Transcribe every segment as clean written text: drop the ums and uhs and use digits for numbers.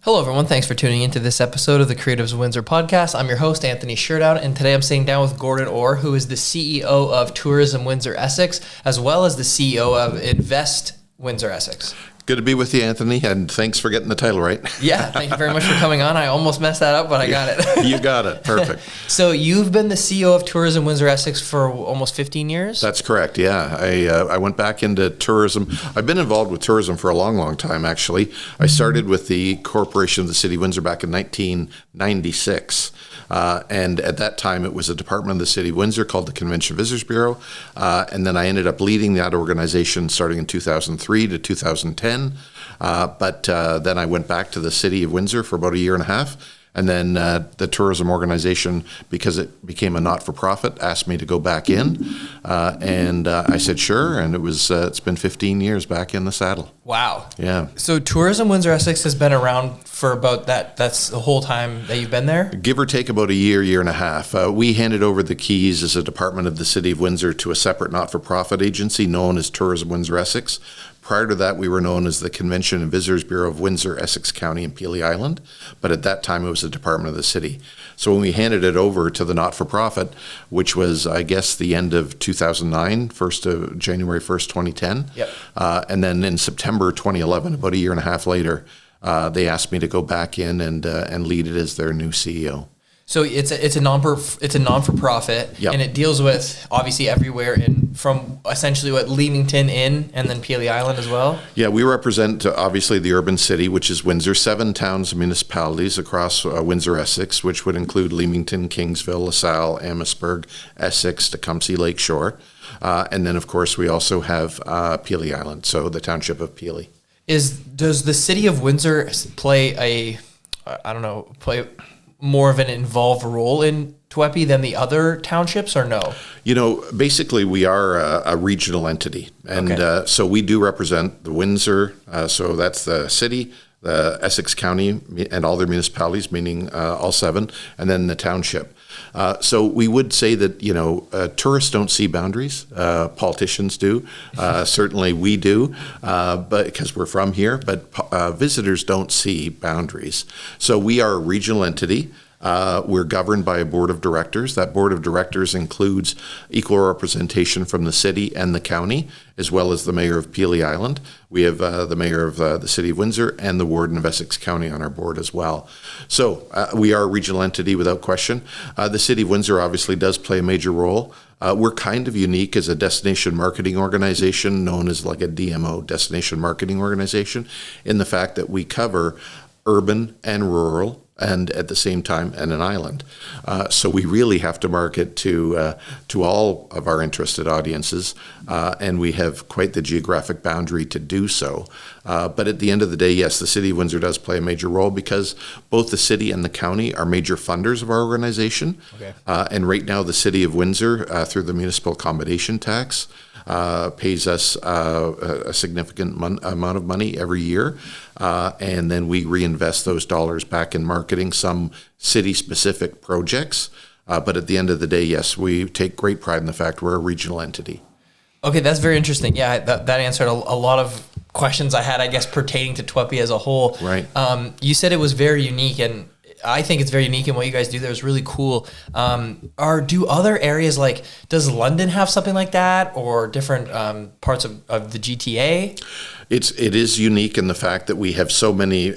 Hello, everyone. Thanks for tuning into this episode of the Creatives of Windsor podcast. I'm your host, Anthony Sherdown, and today I'm sitting down with Gordon Orr, who is the CEO of Tourism Windsor Essex, as well as the CEO of Invest Windsor Essex. Good to be with you, Anthony, and thanks for getting the title right. Yeah, thank you very much for coming on. I almost messed that up, but I got it. You got it. Perfect. So you've been the CEO of Tourism Windsor Essex for almost 15 years? That's correct, yeah. I went back into tourism. I've been involved with tourism for a long, long time, actually. I started with the Corporation of the City of Windsor back in 1996. And at that time, it was a department of the City of Windsor called the Convention Visitors Bureau. And then I ended up leading that organization starting in 2003 to 2010. But then I went back to the City of Windsor for about a year and a half. And then the tourism organization, because it became a not-for-profit, asked me to go back in. And I said, sure. And it's been 15 years back in the saddle. Wow. Yeah. So Tourism Windsor Essex has been around for about that's the whole time that you've been there? Give or take about a year and a half. We handed over the keys as a department of the City of Windsor to a separate not-for-profit agency known as Tourism Windsor Essex. Prior to that, we were known as the Convention and Visitors Bureau of Windsor, Essex County, and Pelee Island. But at that time, it was a department of the city. So when we handed it over to the not-for-profit, which was, I guess, the end of 2009, January 1st, 2010. Yep. And then in September 2011, about a year and a half later, they asked me to go back in and lead it as their new CEO. So it's a non-for-profit, Yep. and it deals with obviously everywhere from essentially Leamington in and then Pelee Island as well. Yeah, we represent obviously the urban city, which is Windsor, 7 towns and municipalities across WindsorEssex, which would include Leamington, Kingsville, LaSalle, Amherstburg, Essex, Tecumseh, Lakeshore, and then of course we also have Pelee Island, so the township of Pelee. Does the city of Windsor play more of an involved role in TWEPI than the other townships, or no? You know, basically we are a regional entity, and Okay. so we do represent the Windsor, so that's the city, the Essex County, and all their municipalities, meaning all 7, and then the township. So we would say that, tourists don't see boundaries. Politicians do. Certainly we do, but because we're from here, but visitors don't see boundaries. So we are a regional entity. We're governed by a board of directors. That board of directors includes equal representation from the city and the county, as well as the mayor of Pelee Island. We have the mayor of the city of Windsor and the warden of Essex County on our board as well. So we are a regional entity without question. The city of Windsor obviously does play a major role. We're kind of unique as a destination marketing organization, known as like a DMO, destination marketing organization, in the fact that we cover urban and rural, and at the same time, and an island. So we really have to market to all of our interested audiences, and we have quite the geographic boundary to do so. But at the end of the day, yes, the City of Windsor does play a major role because both the city and the county are major funders of our organization. Okay. And right now, the City of Windsor, through the municipal accommodation tax, pays us a significant amount of money every year, and then we reinvest those dollars back in marketing some city-specific projects. But at the end of the day, yes, we take great pride in the fact we're a regional entity. Okay, that's very interesting. Yeah, that answered a lot of questions I had, I guess, pertaining to TWEPI as a whole. Right. You said it was very unique, and I think it's very unique, and what you guys do there is really cool. Do other areas, does London have something like that, or different parts of the GTA? It is unique in the fact that we have so many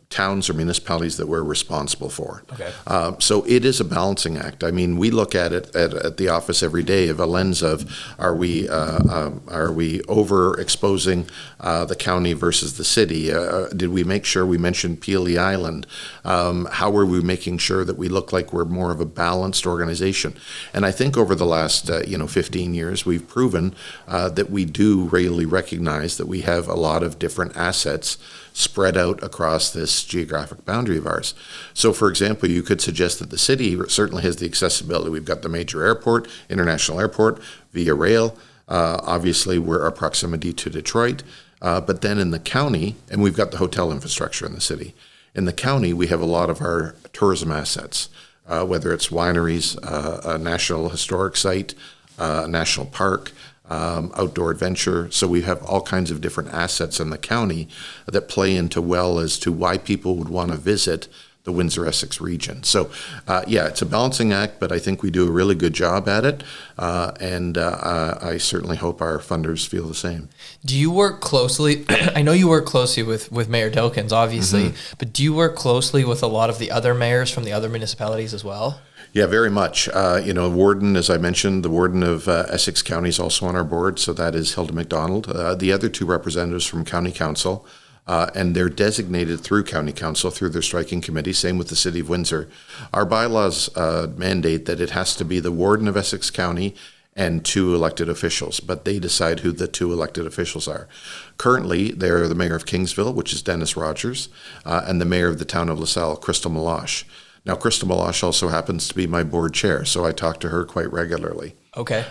towns or municipalities that we're responsible for. Okay. So it is a balancing act. I mean, we look at it at the office every day of a lens of are we overexposing the county versus the city? Did we make sure we mentioned Pelee Island? How are we making sure that we look like we're more of a balanced organization? And I think over the last 15 years, we've proven that we do really recognize that we have a lot of different assets spread out across this geographic boundary of ours. So, for example, you could suggest that the city certainly has the accessibility. We've got the major airport, international airport, via rail. Obviously, we're our proximity to Detroit. But then in the county, and we've got the hotel infrastructure in the city. In the county, we have a lot of our tourism assets, whether it's wineries, a national historic site, a national park, outdoor adventure. So we have all kinds of different assets in the county that play into well as to why people would want to visit the Windsor-Essex region. So, it's a balancing act, but I think we do a really good job at it, and I certainly hope our funders feel the same. Do you work closely? I know you work closely with Mayor Dilkins, obviously, but do you work closely with a lot of the other mayors from the other municipalities as well? Yeah, very much. Warden, as I mentioned, the warden of Essex County is also on our board, so that is Hilda McDonald. The other two representatives from County Council, and they're designated through County Council, through their striking committee, same with the City of Windsor. Our bylaws mandate that it has to be the warden of Essex County and two elected officials, but they decide who the two elected officials are. Currently, they're the mayor of Kingsville, which is Dennis Rogers, and the mayor of the town of LaSalle, Crystal Meloche. Now, Crystal Meloche also happens to be my board chair, so I talk to her quite regularly. Okay.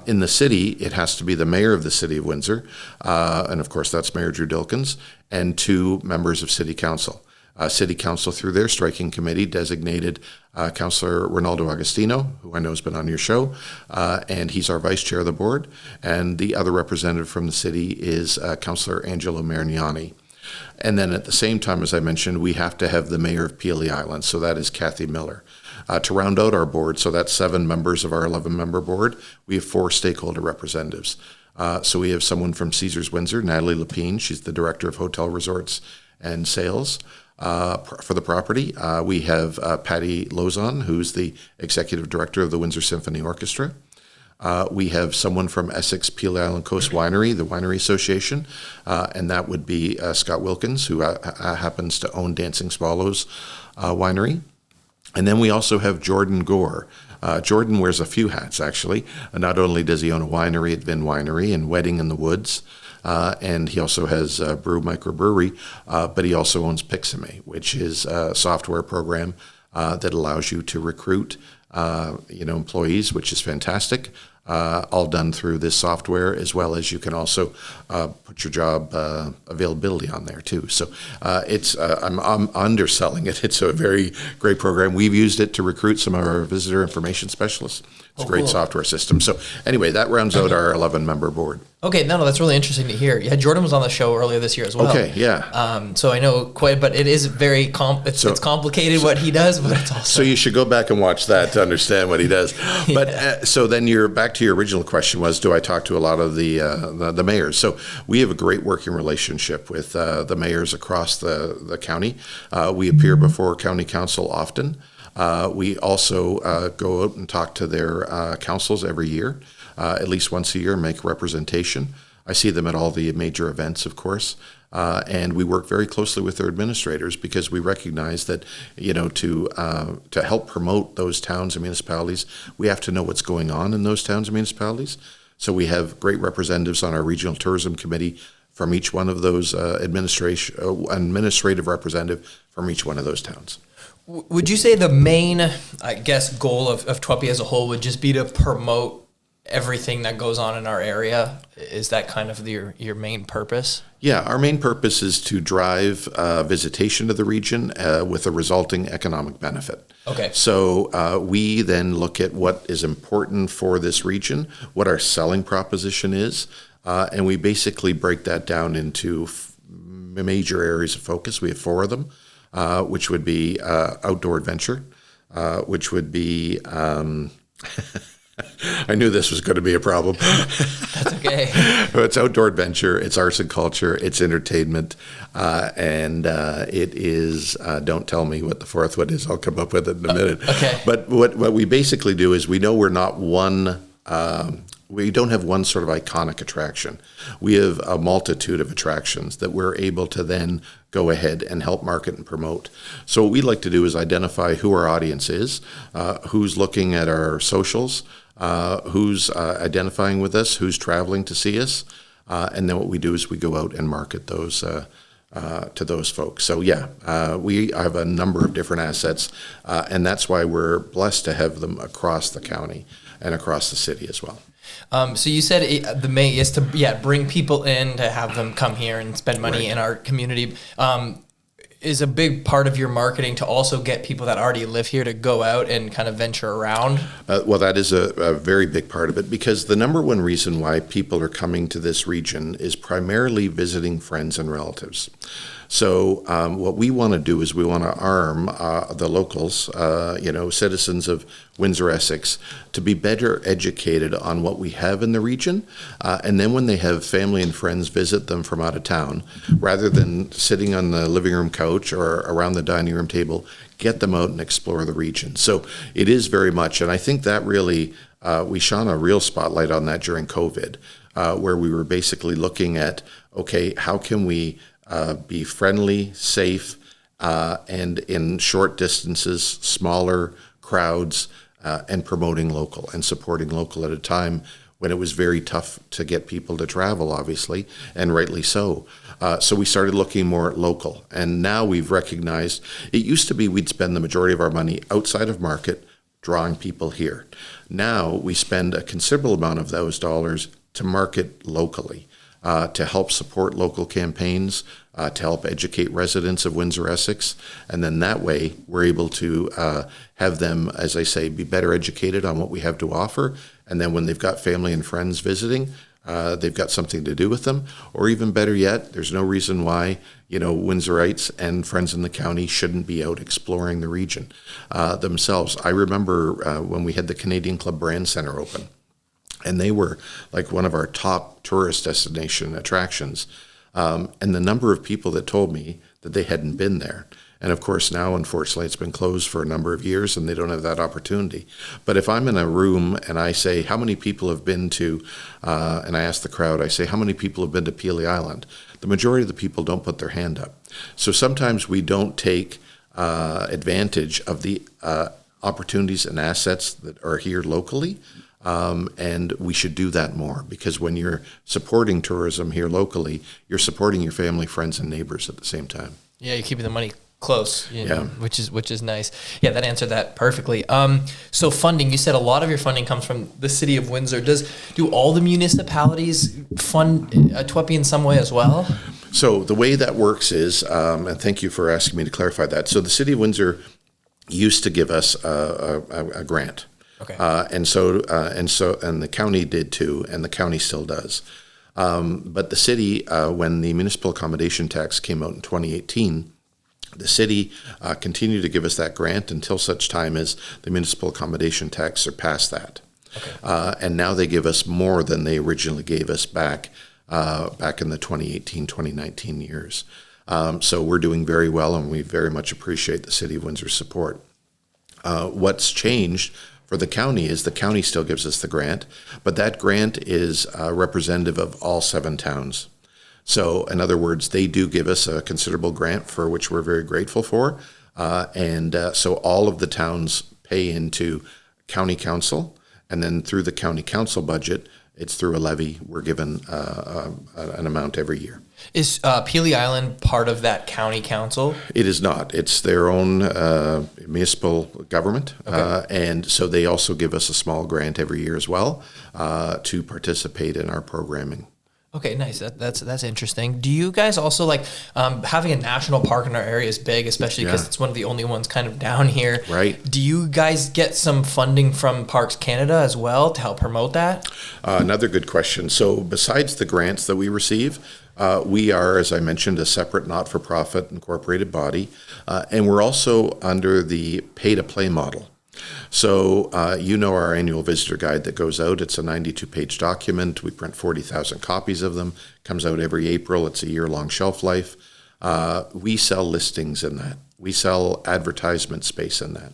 In the city, it has to be the mayor of the City of Windsor, and of course that's Mayor Drew Dilkins, and two members of City Council. City Council, through their striking committee, designated Councillor Ronaldo Agostino, who I know has been on your show, and he's our vice chair of the board, and the other representative from the city is Councillor Angelo Marignani. And then at the same time, as I mentioned, we have to have the mayor of Pelee Island, so that is Kathy Miller. To round out our board, so that's 7 members of our 11-member board, we have 4 stakeholder representatives. So we have someone from Caesars Windsor, Natalie Lapine. She's the director of hotel resorts and sales for the property. We have Patty Lozon, who's the executive director of the Windsor Symphony Orchestra. We have someone from Essex Pelee Island Coast Winery, the Winery Association, and that would be Scott Wilkins, who happens to own Dancing Swallows Winery. And then we also have Jordan Gore. Jordan wears a few hats, actually. Not only does he own a winery at Vin Winery and Wedding in the Woods, and he also has Brew Microbrewery, but he also owns Pixame, which is a software program that allows you to recruit employees, which is fantastic. All done through this software, as well as you can also put your job availability on there too. So I'm underselling it. It's a very great program. We've used it to recruit some of our visitor information specialists. It's a great software system. So anyway, that rounds out our 11-member board. Okay, no, that's really interesting to hear. Yeah, Jordan was on the show earlier this year as well. Okay, yeah. So I know quite, but it is very it's complicated what he does, but it's also. So you should go back and watch that to understand what he does. But so then you're back to your original question was, do I talk to a lot of the mayors? So we have a great working relationship with the mayors across the county. We appear before county council often. We also go out and talk to their councils every year, at least once a year, make representation. I see them at all the major events, of course, and we work very closely with their administrators because we recognize that, to help promote those towns and municipalities, we have to know what's going on in those towns and municipalities. So we have great representatives on our regional tourism committee from each one of those administrative representative from each one of those towns. Would you say the main, goal of TWEPI as a whole would just be to promote everything that goes on in our area? Is that kind of your main purpose? Yeah, our main purpose is to drive visitation to the region with a resulting economic benefit. Okay. So we then look at what is important for this region, what our selling proposition is, and we basically break that down into major areas of focus. We have 4 of them. Which would be outdoor adventure, which would be, I knew this was going to be a problem. That's okay. It's outdoor adventure, it's arts and culture, it's entertainment, and it is, don't tell me what the 4th one is, I'll come up with it in a minute. Okay. But what we basically do is we know we're not we don't have one sort of iconic attraction. We have a multitude of attractions that we're able to then go ahead and help market and promote. So what we like to do is identify who our audience is, who's looking at our socials, who's identifying with us, who's traveling to see us, and then what we do is we go out and market those to those folks. So we have a number of different assets, and that's why we're blessed to have them across the county and across the city as well. So you said the main is to bring people in, to have them come here and spend money in our community. is a big part of your marketing to also get people that already live here to go out and kind of venture around? Well, that is a very big part of it, because the number one reason why people are coming to this region is primarily visiting friends and relatives. So what we want to do is we want to arm the locals, citizens of Windsor, Essex, to be better educated on what we have in the region. And then when they have family and friends visit them from out of town, rather than sitting on the living room couch or around the dining room table, get them out and explore the region. So it is very much, and I think that really, we shone a real spotlight on that during COVID, where we were basically looking at, okay, how can we be friendly, safe, and in short distances, smaller crowds, and promoting local and supporting local at a time when it was very tough to get people to travel, obviously, and rightly so. So we started looking more at local. And now we've recognized, it used to be we'd spend the majority of our money outside of market drawing people here. Now we spend a considerable amount of those dollars to market locally. To help support local campaigns, to help educate residents of Windsor, Essex. And then that way we're able to have them, as I say, be better educated on what we have to offer. And then when they've got family and friends visiting, they've got something to do with them. Or even better yet, there's no reason why, Windsorites and friends in the county shouldn't be out exploring the region themselves. I remember when we had the Canadian Club Brand Center open. And they were like one of our top tourist destination attractions. And the number of people that told me that they hadn't been there. And of course, now, unfortunately, it's been closed for a number of years and they don't have that opportunity. But if I'm in a room and I say, how many people have been to, and I ask the crowd, I say, how many people have been to Pelee Island? The majority of the people don't put their hand up. So sometimes we don't take advantage of the opportunities and assets that are here locally. And we should do that more, because when you're supporting tourism here locally, you're supporting your family, friends, and neighbors at the same time. Yeah, you're keeping the money close, which is nice. Yeah, that answered that perfectly. So funding, you said a lot of your funding comes from the city of Windsor. Do all the municipalities fund TWEPI in some way as well? So the way that works is, and thank you for asking me to clarify that. So the city of Windsor used to give us a grant. Okay. And the county did too, and the county still does. But the city, when the municipal accommodation tax came out in 2018, the city continued to give us that grant until such time as the municipal accommodation tax surpassed that. Okay. And now they give us more than they originally gave us back in the 2018, 2019 years. So we're doing very well, and we very much appreciate the city of Windsor's support. What's changed for the county is the county still gives us the grant, but that grant is representative of all 7 towns. So in other words, they do give us a considerable grant for which we're very grateful for. So all of the towns pay into county council, and then through the county council budget, it's through a levy. We're given an amount every year. Is Pelee Island part of that county council? It is not. It's their own municipal government. Okay. And so they also give us a small grant every year as well to participate in our programming. Okay, nice. That's interesting. Do you guys also like having a national park in our area is big, especially because it's one of the only ones kind of down here. Right. Do you guys get some funding from Parks Canada as well to help promote that? Another good question. So besides the grants that we receive, we are, as I mentioned, a separate not-for-profit incorporated body, and we're also under the pay-to-play model. So our annual visitor guide that goes out. It's a 92-page document. We print 40,000 copies of them. Comes out every April. It's a year-long shelf life. We sell listings in that. We sell advertisement space in that.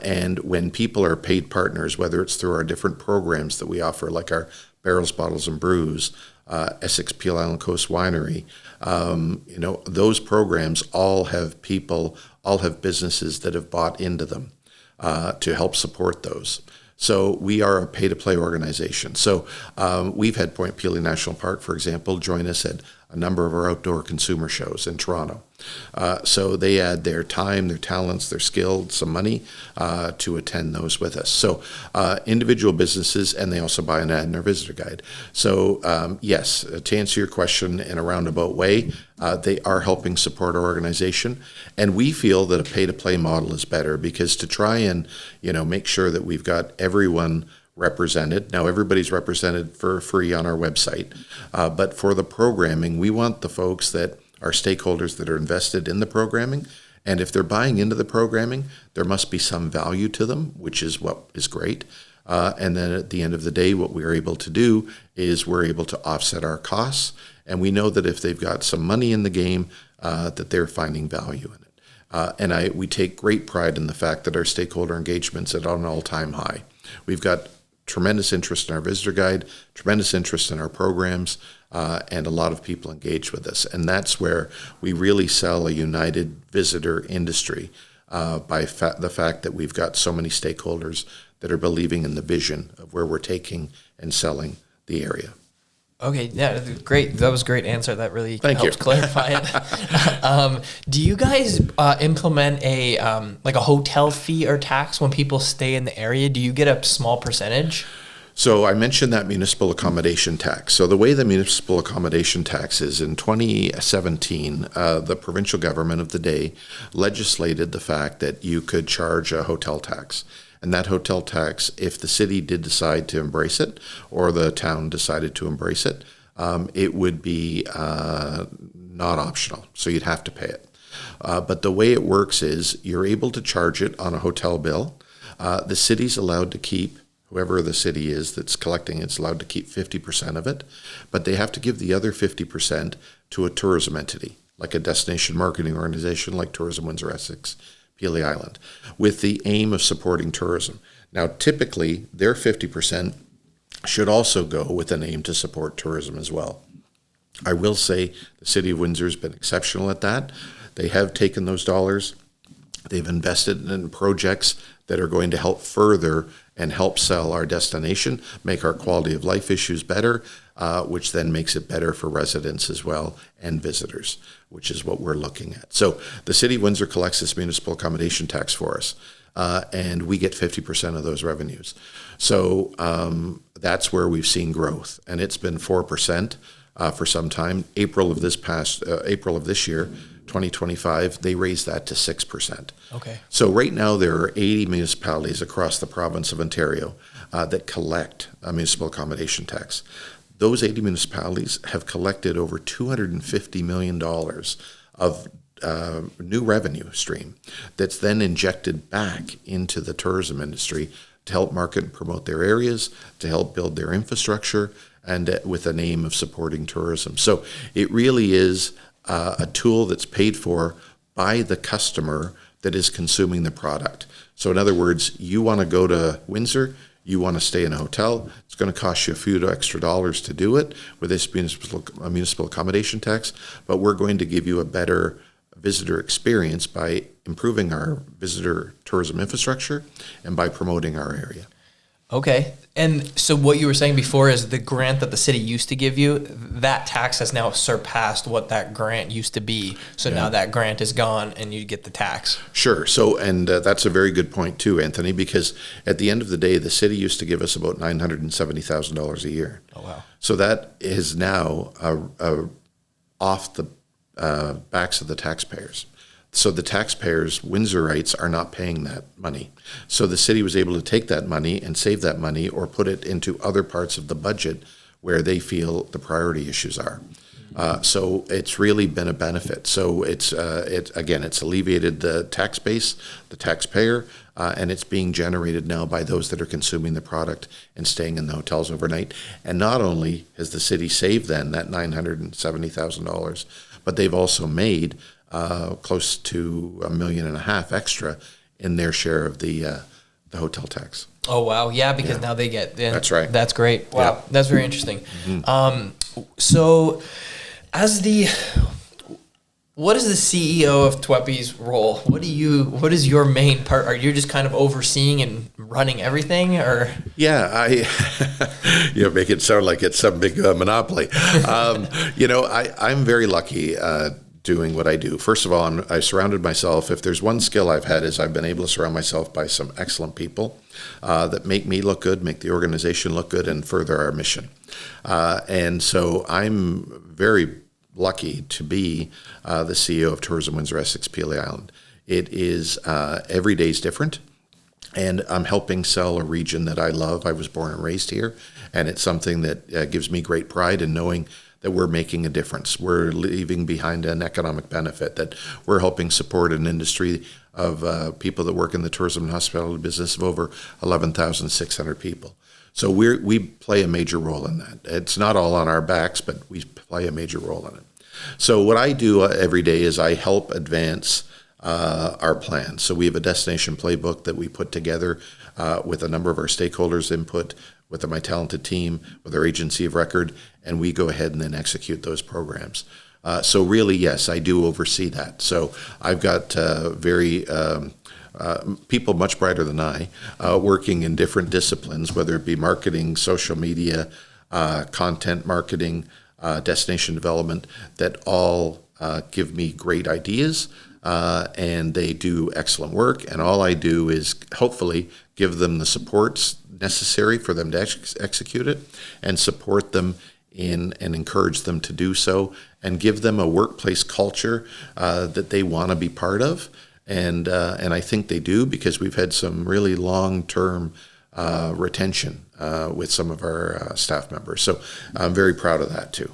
And when people are paid partners, whether it's through our different programs that we offer, like our Barrels, Bottles, and Brews, Essex Peel Island Coast Winery, those programs all have businesses that have bought into them. To help support those. So we are a pay-to-play organization. So we've had Point Pelee National Park, for example, join us at a number of our outdoor consumer shows in Toronto. So they add their time, their talents, their skill, some money to attend those with us. So individual businesses, and they also buy an ad in our visitor guide. So yes, to answer your question in a roundabout way, they are helping support our organization. And we feel that a pay-to-play model is better, because to try and make sure that we've got everyone represented. Now, everybody's represented for free on our website, but for the programming, we want the folks that are stakeholders that are invested in the programming, and if they're buying into the programming, there must be some value to them, which is what is great. And then at the end of the day, what we're able to do is we're able to offset our costs, and we know that if they've got some money in the game, that they're finding value in it. And we take great pride in the fact that our stakeholder engagement's at an all-time high. We've got tremendous interest in our visitor guide, tremendous interest in our programs, and a lot of people engage with us. And that's where we really sell a united visitor industry by the fact that we've got so many stakeholders that are believing in the vision of where we're taking and selling the area. Okay, yeah, great. That was a great answer. That really helps you. clarify it. Do you guys implement a hotel fee or tax when people stay in the area? Do you get a small percentage? So I mentioned that municipal accommodation tax. So the way the municipal accommodation tax is, in 2017, the provincial government of the day legislated the fact that you could charge a hotel tax. And that hotel tax, if the city did decide to embrace it, or the town decided to embrace it, it would be not optional. So you'd have to pay it. But the way it works is you're able to charge it on a hotel bill. The city's allowed to keep, whoever the city is that's collecting it's allowed to keep 50% of it, but they have to give the other 50% to a tourism entity, like a destination marketing organization like Tourism WindsorEssex, Pelee Island, with the aim of supporting tourism. Now, typically, their 50% should also go with an aim to support tourism as well. I will say the City of Windsor has been exceptional at that. They have taken those dollars. They've invested in projects that are going to help further and help sell our destination, make our quality of life issues better, which then makes it better for residents as well and visitors, which is what we're looking at. So the City of Windsor collects this municipal accommodation tax for us, and we get 50% of those revenues. So that's where we've seen growth, and it's been 4% for some time. April of this year, 2025, they raised that to 6%. Okay. So right now there are 80 municipalities across the province of Ontario that collect a municipal accommodation tax. Those 80 municipalities have collected over $250 million of new revenue stream that's then injected back into the tourism industry to help market and promote their areas, to help build their infrastructure, and with an aim of supporting tourism. So it really is a tool that's paid for by the customer that is consuming the product. So in other words, you want to go to Windsor, you want to stay in a hotel, it's going to cost you a few extra dollars to do it with this municipal accommodation tax, but we're going to give you a better visitor experience by improving our visitor tourism infrastructure and by promoting our area. Okay. And so what you were saying before is the grant that the city used to give you, that tax has now surpassed what that grant used to be. So now that grant is gone and you get the tax. Sure. So, and that's a very good point too, Anthony, because at the end of the day, the city used to give us about $970,000 a year. Oh, wow. So that is now off the backs of the taxpayers. So the taxpayers, Windsorites, are not paying that money. So the city was able to take that money and save that money or put it into other parts of the budget where they feel the priority issues are. So it's really been a benefit. So it's alleviated the tax base, the taxpayer, and it's being generated now by those that are consuming the product and staying in the hotels overnight. And not only has the city saved then that $970,000, but they've also made close to $1.5 million extra in their share of the hotel tax. Oh, wow. Yeah, because now they get... That's right. That's great. Wow. Yeah. That's very interesting. Mm-hmm. So as the... What is the CEO of Twepe's role? What is your main part? Are you just kind of overseeing and running everything, or? Yeah, make it sound like it's some big monopoly. I'm very lucky doing what I do. First of all, I surrounded myself. If there's one skill I've had, is I've been able to surround myself by some excellent people that make me look good, make the organization look good, and further our mission. And so I'm very lucky to be the CEO of Tourism Windsor Essex Pelee Island. It is every day is different, and I'm helping sell a region that I love. I was born and raised here, and it's something that gives me great pride in knowing that we're making a difference. We're leaving behind an economic benefit, that we're helping support an industry of people that work in the tourism and hospitality business of over 11,600 people. So we play a major role in that. It's not all on our backs, but we play a major role in it. So what I do every day is I help advance our plan. So we have a destination playbook that we put together with a number of our stakeholders' input, with my talented team, with our agency of record, and we go ahead and then execute those programs. So really, yes, I do oversee that. So I've got very people much brighter than I working in different disciplines, whether it be marketing, social media, content marketing, destination development, that all give me great ideas, and they do excellent work. And all I do is hopefully give them the supports necessary for them to execute it, and support them in and encourage them to do so, and give them a workplace culture that they want to be part of. And I think they do, because we've had some really long-term retention with some of our staff members. So I'm very proud of that too.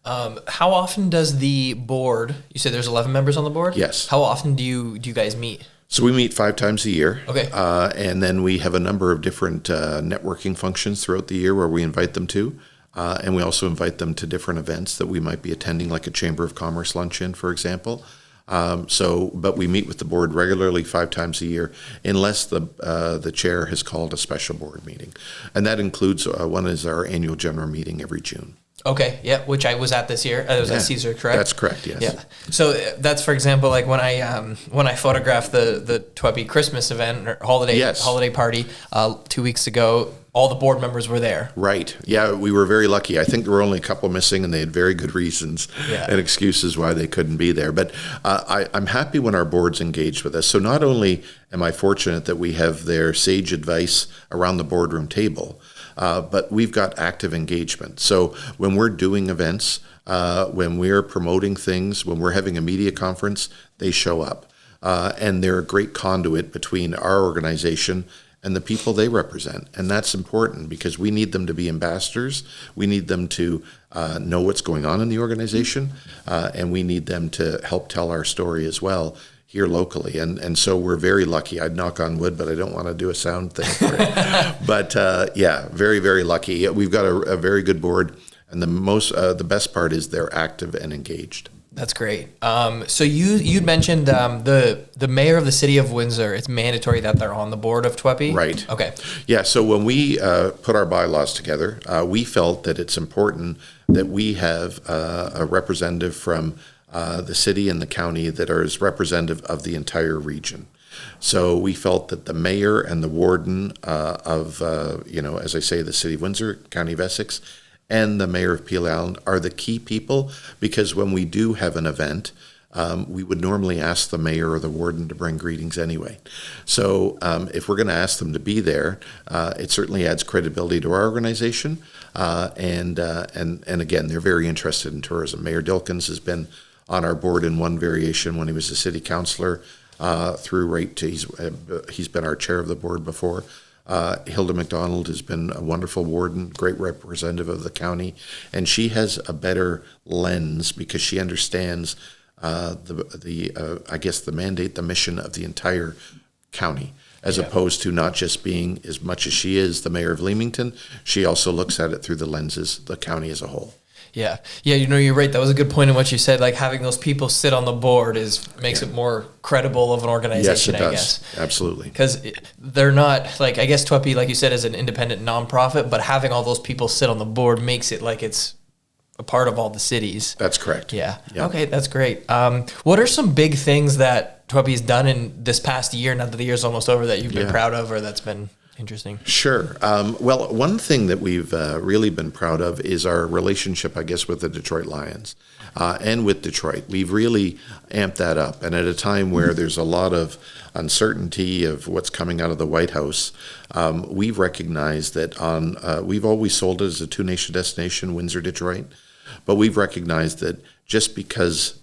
How often does the board, you said there's 11 members on the board? Yes. How often do you guys meet? So we meet 5 times a year. Okay. And then we have a number of different networking functions throughout the year where we invite them to. And we also invite them to different events that we might be attending, like a Chamber of Commerce luncheon, for example. But we meet with the board regularly 5 times a year, unless the chair has called a special board meeting. And that includes, one is our annual general meeting every June. Okay, yeah, which I was at this year. I was at Caesar, correct? That's correct, yes. Yeah. So that's, for example, like when I photographed the Twepe Christmas event or holiday party 2 weeks ago, all the board members were there. Right. Yeah, we were very lucky. I think there were only a couple missing, and they had very good reasons and excuses why they couldn't be there. But I'm happy when our board's engaged with us. So not only am I fortunate that we have their sage advice around the boardroom table, but we've got active engagement. So when we're doing events, when we're promoting things, when we're having a media conference, they show up. And they're a great conduit between our organization and the people they represent. And that's important, because we need them to be ambassadors. We need them to know what's going on in the organization, and we need them to help tell our story as well here locally. And so we're very lucky. I'd knock on wood, but I don't want to do a sound thing for it. But very, very lucky. We've got a very good board, and the best part is they're active and engaged. That's great. So you'd mentioned the mayor of the city of Windsor. It's mandatory that they're on the board of Twepe. Right. Okay. Yeah. So when we put our bylaws together, we felt that it's important that we have a representative from the city and the county that is representative of the entire region. So we felt that the mayor and the warden of as I say, the city of Windsor, county of Essex, and the mayor of Pelee Island are the key people, because when we do have an event, we would normally ask the mayor or the warden to bring greetings anyway. So if we're going to ask them to be there, it certainly adds credibility to our organization. And again, they're very interested in tourism. Mayor Dilkins has been on our board in one variation when he was a city councillor, through right to he's been our chair of the board before. Hilda McDonald has been a wonderful warden, great representative of the county, and she has a better lens because she understands the mandate, the mission of the entire county, as opposed to not just being, as much as she is the mayor of Leamington, she also looks at it through the lenses, the county as a whole. Yeah. You're right. That was a good point in what you said. Like, having those people sit on the board makes it more credible of an organization. Yes, it does. I guess. Absolutely. Because they're not, like, I guess Twepe, like you said, is an independent nonprofit, but having all those people sit on the board makes it like it's a part of all the cities. That's correct. Yeah. Yeah. Okay, that's great. What are some big things that Twebby's done in this past year, now that the year's almost over, that you've been proud of or that's been interesting? Sure. Well, one thing that we've really been proud of is our relationship, I guess, with the Detroit Lions and with Detroit. We've really amped that up. And at a time where there's a lot of uncertainty of what's coming out of the White House, we've recognized that we've always sold it as a two-nation destination, Windsor, Detroit. But we've recognized that just because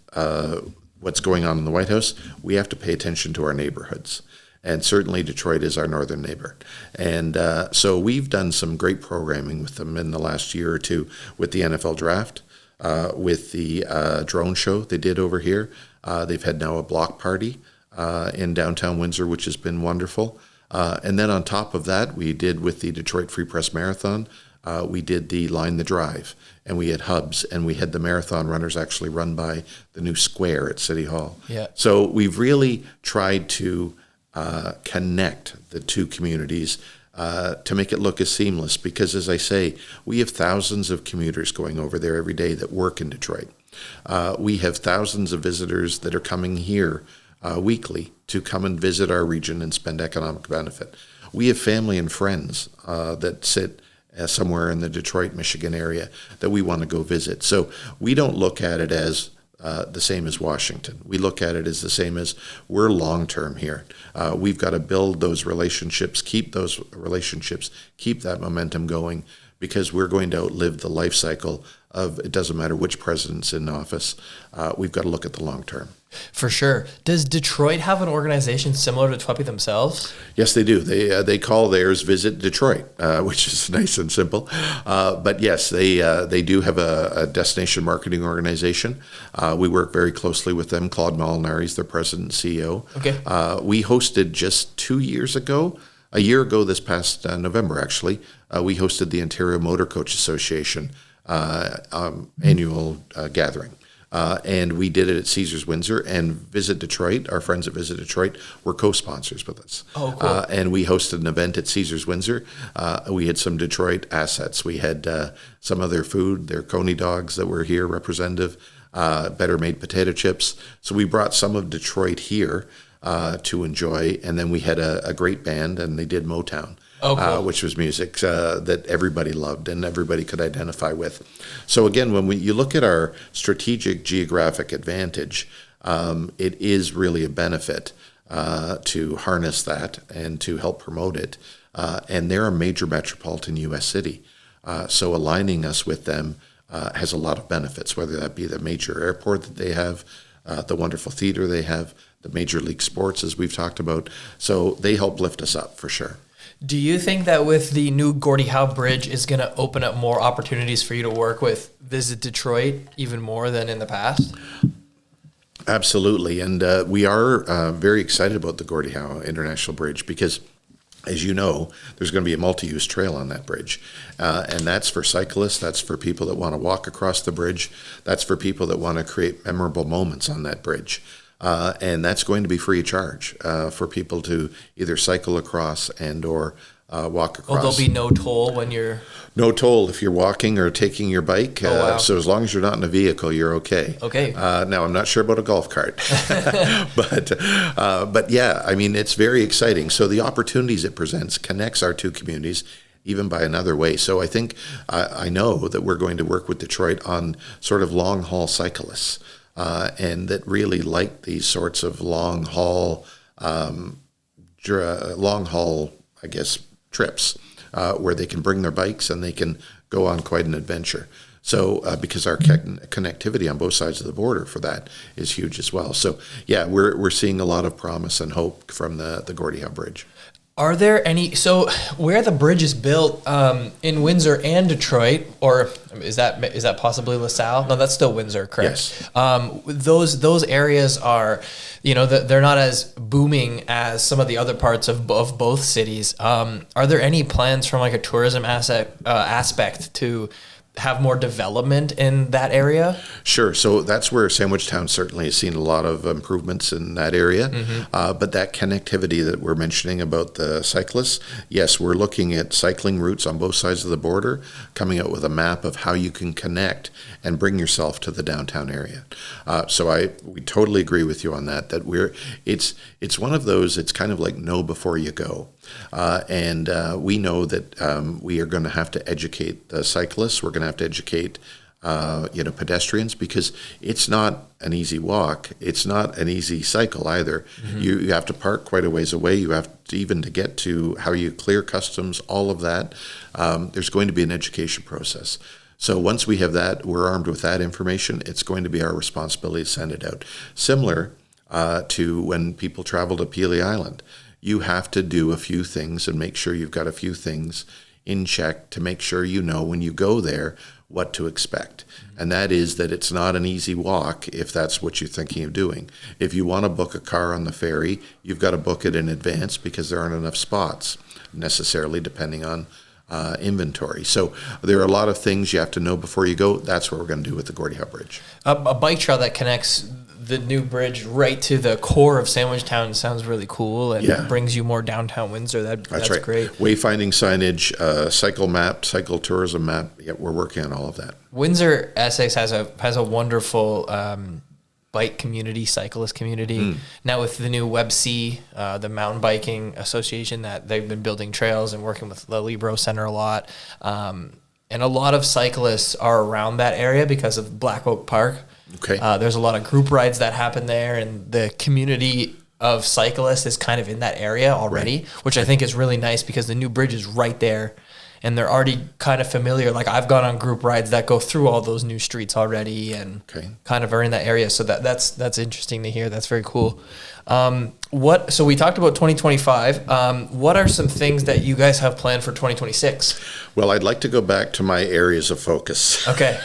what's going on in the White House, we have to pay attention to our neighborhoods. And certainly Detroit is our northern neighbor. And so we've done some great programming with them in the last year or two with the NFL draft, with the drone show they did over here. They've had now a block party in downtown Windsor, which has been wonderful. And then on top of that, we did with the Detroit Free Press Marathon, we did the Line the Drive, and we had hubs, and we had the marathon runners actually run by the new square at City Hall. Yeah. So we've really tried to connect the two communities to make it look as seamless, because, as I say, we have thousands of commuters going over there every day that work in Detroit. We have thousands of visitors that are coming here weekly to come and visit our region and spend economic benefit. We have family and friends that sit somewhere in the Detroit, Michigan area that we want to go visit. So we don't look at it as the same as Washington. We look at it as the same as we're long-term here. We've got to build those relationships, keep those relationships, keep that momentum going, because we're going to outlive the life cycle of, it doesn't matter which president's in office. We've got to look at the long term. For sure. Does Detroit have an organization similar to Twebby themselves? Yes, they do. They call theirs Visit Detroit, which is nice and simple. But yes, they do have a destination marketing organization. We work very closely with them. Claude Molinari is their president and CEO. Okay. We hosted just 2 years ago, a year ago this past November, actually, we hosted the Ontario Motor Coach Association annual gathering. And we did it at Caesars Windsor, and Visit Detroit, our friends at Visit Detroit, were co-sponsors with us. Oh, cool. And we hosted an event at Caesars Windsor. We had some Detroit assets. We had some of their food, their Coney dogs that were here representative, Better Made potato chips. So we brought some of Detroit here to enjoy, and then we had a great band, and they did Motown. Oh, cool. Which was music that everybody loved and everybody could identify with. So again, when you look at our strategic geographic advantage, it is really a benefit to harness that and to help promote it. And they're a major metropolitan U.S. city. So aligning us with them has a lot of benefits, whether that be the major airport that they have, the wonderful theater they have, the major league sports, as we've talked about. So they help lift us up for sure. Do you think that with the new Gordie Howe Bridge is going to open up more opportunities for you to work with Visit Detroit even more than in the past? Absolutely. And we are very excited about the Gordie Howe International Bridge because, as you know, there's going to be a multi-use trail on that bridge. And that's for cyclists. That's for people that want to walk across the bridge. That's for people that want to create memorable moments on that bridge. And that's going to be free of charge for people to either cycle across and or walk across. Well, there'll be no toll when you're... No toll if you're walking or taking your bike. Oh, wow. So as long as you're not in a vehicle, you're okay. Okay. Now, I'm not sure about a golf cart. but yeah, I mean, it's very exciting. So the opportunities it presents connects our two communities even by another way. So I think, I know that we're going to work with Detroit on sort of long-haul cyclists. And that really like these sorts of long haul, I guess, trips where they can bring their bikes and they can go on quite an adventure. So because our connectivity on both sides of the border for that is huge as well. So yeah, we're seeing a lot of promise and hope from the Gordie Howe Bridge. Are there any, so where the bridge is built in Windsor and Detroit, or is that possibly LaSalle? No, that's still Windsor, correct? Yes. Those areas are, they're not as booming as some of the other parts of both cities. Are there any plans from like a tourism aspect to have more development in that area? Sure. So that's where Sandwich Town certainly has seen a lot of improvements in that area. But that connectivity that we're mentioning about the cyclists, yes, we're looking at cycling routes on both sides of the border, coming out with a map of how you can connect and bring yourself to the downtown area. So we totally agree with you on that. It's one of those. It's kind of like know before you go. And we know that we are going to have to educate the cyclists. We're going to have to educate pedestrians, because it's not an easy walk. It's not an easy cycle either. You have to park quite a ways away. You have to even to get to how you clear customs, all of that. There's going to be an education process. So once we have that, we're armed with that information, it's going to be our responsibility to send it out. Similar to when people travel to Pelee Island. You have to do a few things and make sure you've got a few things in check to make sure you know when you go there what to expect. And that is that it's not an easy walk if that's what you're thinking of doing. If you want to book a car on the ferry, you've got to book it in advance because there aren't enough spots necessarily, depending on inventory. So there are a lot of things you have to know before you go. That's what we're going to do with the Gordie Howe Bridge. A bike trail that connects the new bridge right to the core of Sandwich Town sounds really cool, and brings you more downtown Windsor. That's right. Great. Wayfinding signage, cycle map, cycle tourism map. Yeah, we're working on all of that. Windsor Essex has a wonderful bike community, cyclist community. Now with the new WebC, the mountain biking association, that they've been building trails and working with the Libro Center a lot. And a lot of cyclists are around that area because of Black Oak Park. Okay. There's a lot of group rides that happen there, and the community of cyclists is kind of in that area already, which I think is really nice because the new bridge is right there, and they're already kind of familiar. Like I've gone on group rides that go through all those new streets already, and kind of are in that area. So that's interesting to hear. That's very cool. So we talked about 2025. What are some things that you guys have planned for 2026? Well, I'd like to go back to my areas of focus. Okay.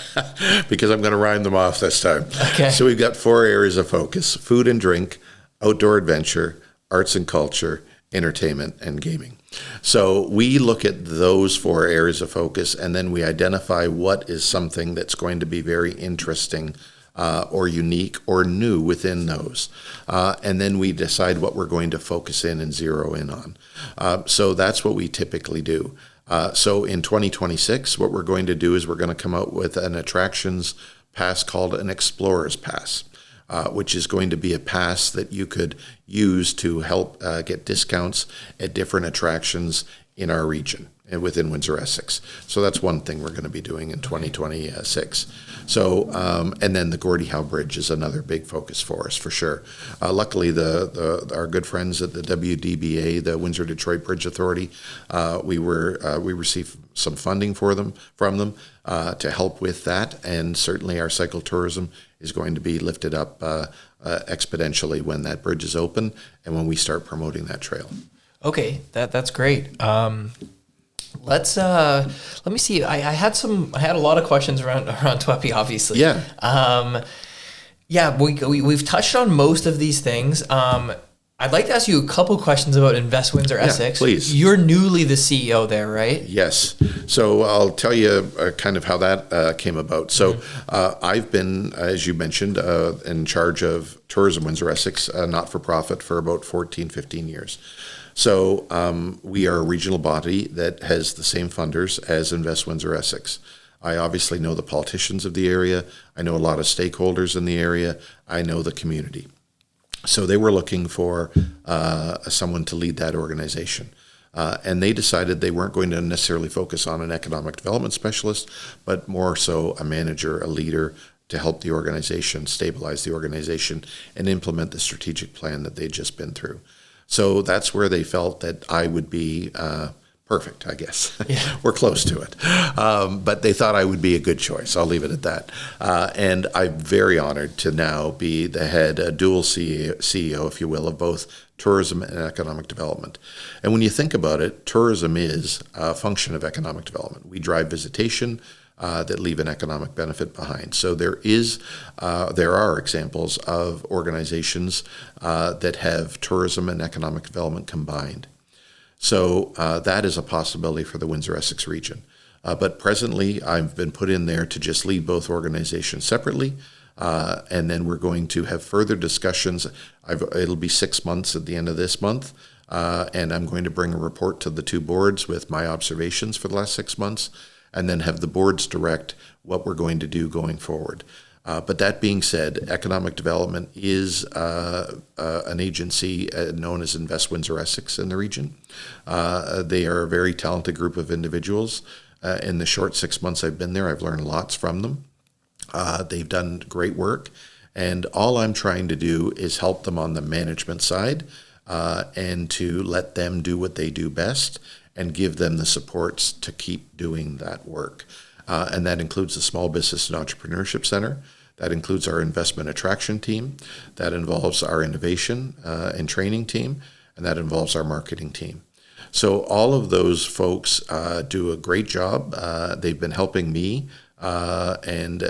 Because I'm going to rhyme them off this time. Okay. So we've got 4 areas of focus: food and drink, outdoor adventure, arts and culture, entertainment, and gaming. So we look at those 4 areas of focus, and then we identify what is something that's going to be very interesting or unique or new within those. And then we decide what we're going to focus in and zero in on. So that's what we typically do. So in 2026, what we're going to do is we're going to come out with an attractions pass called an Explorer's Pass, which is going to be a pass that you could use to help get discounts at different attractions in our region and within WindsorEssex. So that's one thing we're going to be doing in 2026. So, and then the Gordie Howe Bridge is another big focus for us, for sure. Luckily, our good friends at the WDBA, the Windsor Detroit Bridge Authority, we received some funding from them to help with that, and certainly our cycle tourism is going to be lifted up exponentially when that bridge is open and when we start promoting that trail. Okay, that's great. Let me see. I had a lot of questions around Tweppy, obviously. Yeah. We've touched on most of these things. I'd like to ask you a couple questions about Invest Windsor Essex. Please. You're newly the CEO there, right? Yes. So I'll tell you kind of how that came about. So I've been, as you mentioned, in charge of Tourism Windsor Essex, not-for-profit, for about 14, 15 years. So we are a regional body that has the same funders as Invest Windsor Essex. I obviously know the politicians of the area. I know a lot of stakeholders in the area. I know the community. So they were looking for someone to lead that organization. And they decided they weren't going to necessarily focus on an economic development specialist, but more so a manager, a leader, to help the organization, stabilize the organization, and implement the strategic plan that they'd just been through. So that's where they felt that I would be perfect, I guess. Yeah. We're close to it. But they thought I would be a good choice. I'll leave it at that. And I'm very honored to now be the head, a dual CEO, if you will, of both tourism and economic development. And when you think about it, tourism is a function of economic development. We drive visitation that leave an economic benefit behind. So there are examples of organizations that have tourism and economic development combined. So that is a possibility for the Windsor Essex region. But presently, I've been put in there to just lead both organizations separately. And then we're going to have further discussions. It'll be 6 months at the end of this month. And I'm going to bring a report to the two boards with my observations for the last 6 months, and then have the boards direct what we're going to do going forward. But that being said, economic development is an agency known as WindsorEssex in the region. They are a very talented group of individuals. In the short 6 months I've been there, I've learned lots from them. They've done great work, and all I'm trying to do is help them on the management side and to let them do what they do best and give them the supports to keep doing that work. And that includes the Small Business and Entrepreneurship Center. That includes our investment attraction team. That involves our innovation and training team. And that involves our marketing team. So all of those folks do a great job. They've been helping me, and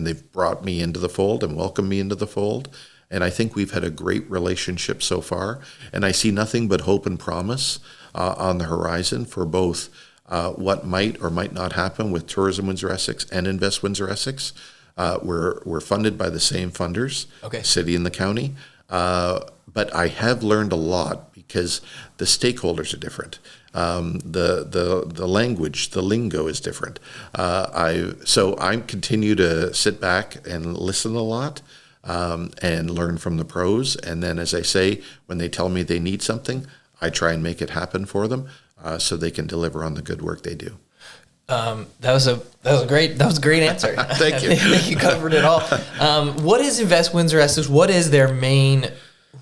they've brought me into the fold and welcomed me into the fold. And I think we've had a great relationship so far. And I see nothing but hope and promise on the horizon for both what might or might not happen with Tourism WindsorEssex and Invest WindsorEssex. We're funded by the same funders, okay, city and the county. But I have learned a lot because the stakeholders are different. The language, the lingo is different. So I continue to sit back and listen a lot and learn from the pros. And then, as I say, when they tell me they need something, I try and make it happen for them so they can deliver on the good work they do. That was a great answer. Thank you. I think you covered it all. What is Invest WindsorEssex? What is their main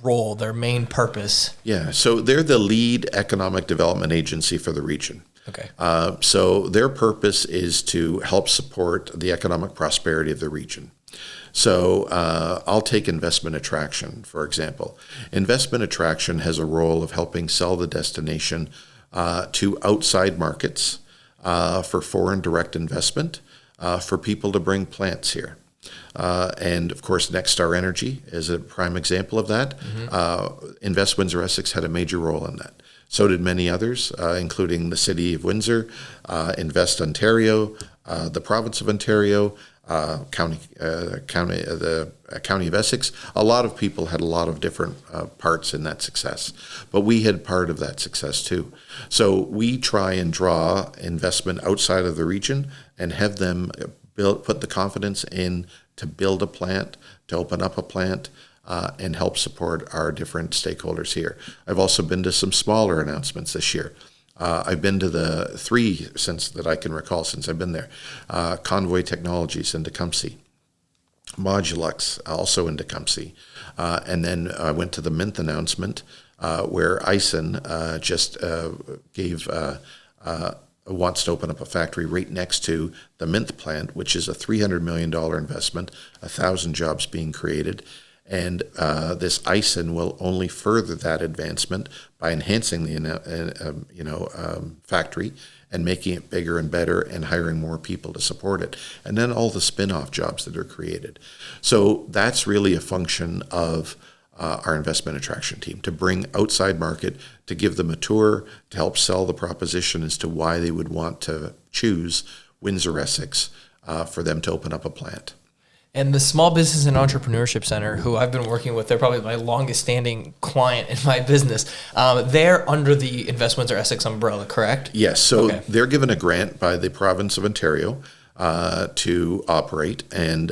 role, their main purpose? Yeah, so they're the lead economic development agency for the region. Okay. So their purpose is to help support the economic prosperity of the region. So I'll take investment attraction, for example. Investment attraction has a role of helping sell the destination to outside markets for foreign direct investment, for people to bring plants here. And of course, Nexstar Energy is a prime example of that. Mm-hmm. Invest WindsorEssex had a major role in that. So did many others, including the City of Windsor, Invest Ontario, the Province of Ontario, the County of Essex. A lot of people had a lot of different parts in that success, but we had part of that success too. So we try and draw investment outside of the region and have them put the confidence in to build a plant, to open up a plant, and help support our different stakeholders here. I've also been to some smaller announcements this year. I've been to the 3 since that I can recall since I've been there. Convoy Technologies in Tecumseh. Modulux, also in Tecumseh. And then I went to the Mint announcement where Ison just wants to open up a factory right next to the Mint plant, which is a $300 million investment, 1,000 jobs being created. And this ISIN will only further that advancement by enhancing the factory and making it bigger and better and hiring more people to support it. And then all the spin-off jobs that are created. So that's really a function of our investment attraction team, to bring outside market, to give them a tour, to help sell the proposition as to why they would want to choose WindsorEssex for them to open up a plant. And the Small Business and Entrepreneurship Center, who I've been working with, they're probably my longest standing client in my business. They're under the Invest WindsorEssex umbrella, correct? Yes. So They're given a grant by the province of Ontario to operate, and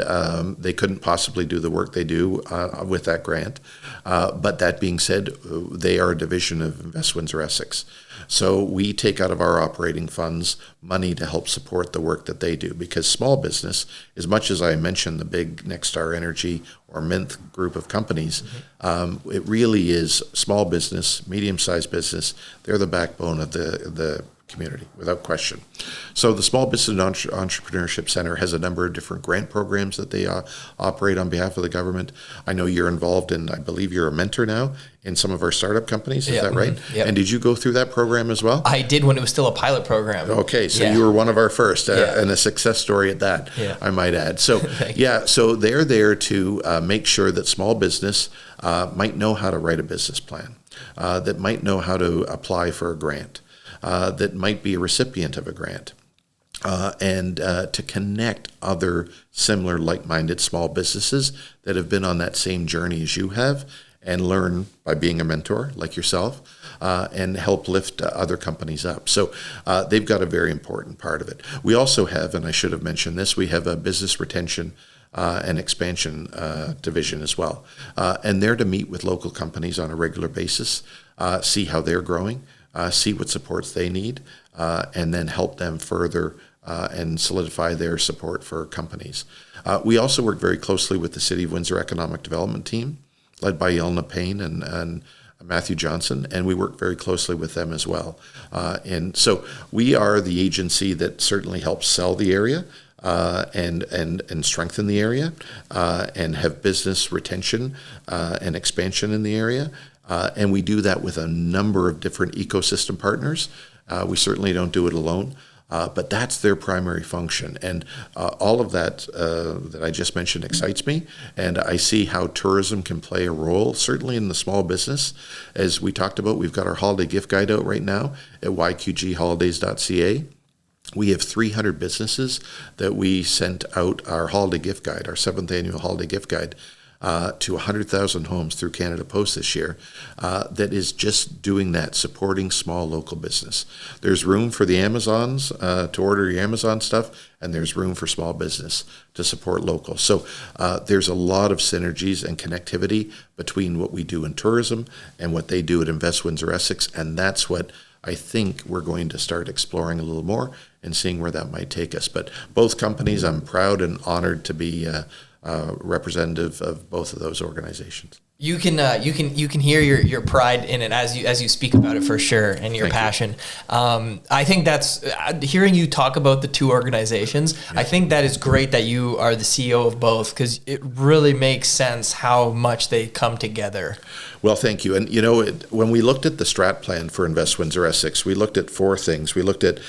they couldn't possibly do the work they do with that grant. But that being said, they are a division of Invest WindsorEssex. So we take out of our operating funds money to help support the work that they do, because small business, as much as I mentioned the big Nexstar Energy or Mint group of companies, it really is small business, medium-sized business. They're the backbone of the community, without question. So the Small Business and Entrepreneurship Center has a number of different grant programs that they operate on behalf of the government. I know you're involved in, I believe you're a mentor now in some of our startup companies, is that right? Yep. And did you go through that program as well? I did when it was still a pilot program. Okay, so you were one of our first, and a success story at that, I might add. So so they're there to make sure that small business might know how to write a business plan, that might know how to apply for a grant. that might be a recipient of a grant. And to connect other similar like-minded small businesses that have been on that same journey as you have, and learn by being a mentor like yourself, and help lift other companies up. So they've got a very important part of it. We also have, and I should have mentioned this, we have a business retention and expansion division as well. And they're to meet with local companies on a regular basis, see how they're growing, see what supports they need, and then help them further and solidify their support for companies. We also work very closely with the City of Windsor Economic Development Team, led by Yelena Payne and Matthew Johnson, and we work very closely with them as well. And so we are the agency that certainly helps sell the area and strengthen the area and have business retention and expansion in the area. And we do that with a number of different ecosystem partners. We certainly don't do it alone. But that's their primary function. And all of that that I just mentioned excites me. And I see how tourism can play a role, certainly in the small business. As we talked about, we've got our holiday gift guide out right now at yqgholidays.ca. We have 300 businesses that we sent out our holiday gift guide, our 7th annual holiday gift guide, to 100,000 homes through Canada Post this year, that is just doing that, supporting small local business. There's room for the Amazons to order your Amazon stuff, and there's room for small business to support local. So there's a lot of synergies and connectivity between what we do in tourism and what they do at Invest Windsor Essex, and that's what I think we're going to start exploring a little more and seeing where that might take us. But both companies, I'm proud and honored to be representative of both of those organizations. You can hear your pride in it as you speak about it, for sure, and your passion. I think that's hearing you talk about the two organizations. Yeah. I think that is great that you are the CEO of both, because it really makes sense how much they come together. Well, thank you. And when we looked at the strat plan for Invest Windsor Essex, we looked at 4 things. We looked at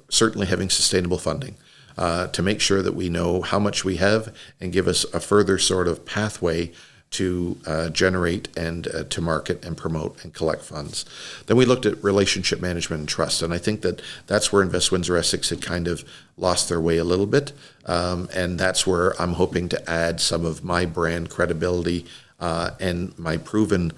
certainly having sustainable funding. To make sure that we know how much we have and give us a further sort of pathway to generate and to market and promote and collect funds. Then we looked at relationship management and trust, and I think that that's where Invest Windsor Essex had kind of lost their way a little bit, and that's where I'm hoping to add some of my brand credibility and my proven